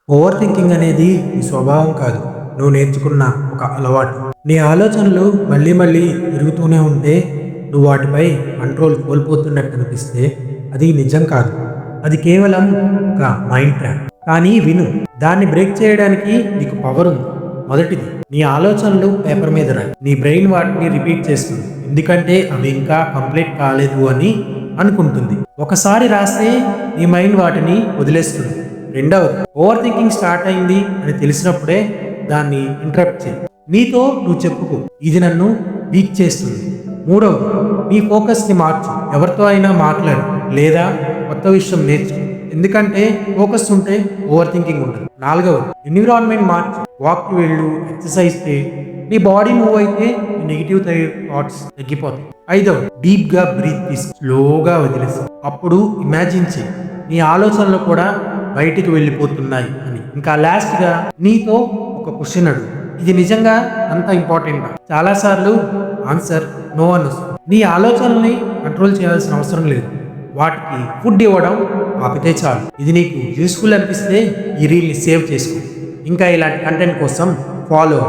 Over thinking అనేది నీ స్వభావం కాదు, నువ్వు నేర్చుకున్న ఒక అలవాటు. నీ ఆలోచనలు మళ్ళీ మళ్ళీ తిరుగుతూనే ఉంటే, నువ్వు వాటిపై కంట్రోల్ కోల్పోతున్నట్టు అనిపిస్తే అది నిజం కాదు. అది కేవలం ఒక మైండ్ ట్రాప్. కానీ విను, దాన్ని బ్రేక్ చేయడానికి నీకు పవర్ ఉంది. మొదటిది, నీ ఆలోచనలు పేపర్ మీద రాయి. నీ బ్రెయిన్ వాటిని రిపీట్ చేస్తుంది, ఎందుకంటే అవి ఇంకా కంప్లీట్ కాలేదు అని అనుకుంటుంది. ఒకసారి రాస్తే నీ మైండ్ వాటిని వదిలేస్తుంది. రెండవది, ఓవర్ థింకింగ్ స్టార్ట్ అయింది అని తెలిసినప్పుడే దాన్ని ఇంటరప్ట్ చేయి. నీతో నువ్వు చెప్పుకో, ఇది నన్ను వీక్ చేస్తుంది. మూడవది, నీ ఫోకస్ని మార్చు. ఎవరితో అయినా మాట్లాడు లేదా కొత్త విషయం నేర్చుకో, ఎందుకంటే ఫోకస్ ఉంటే ఓవర్ థింకింగ్ ఉండదు. నాలుగవది, ఎన్విరాన్మెంట్ మార్చు. వాక్కి వెళ్ళు, ఎక్సర్సైజ్ చేయి. నీ బాడీ మూవ్ అయితే నీ నెగిటివ్ థాట్స్ తగ్గిపోతాయి. ఐదవది, డీప్గా బ్రీత్ తీసి స్లోగా వదిలేసి అప్పుడు ఇమాజిన్ చేయి నీ ఆలోచనలు కూడా బయటికి వెళ్ళిపోతున్నాయి అని. ఇంకా లాస్ట్గా నీతో ఒక క్వశ్చన్ అడుగు, ఇది నిజంగా అంత ఇంపార్టెంట్? చాలాసార్లు ఆన్సర్ నో అని వస్తుంది. నీ ఆలోచనల్ని కంట్రోల్ చేయాల్సిన అవసరం లేదు, వాటికి ఫుడ్ ఇవ్వడం ఆపితే చాలు. ఇది నీకు యూస్ఫుల్ అనిపిస్తే ఈ రీల్ని సేవ్ చేసుకో. ఇంకా ఇలాంటి కంటెంట్ కోసం ఫాలో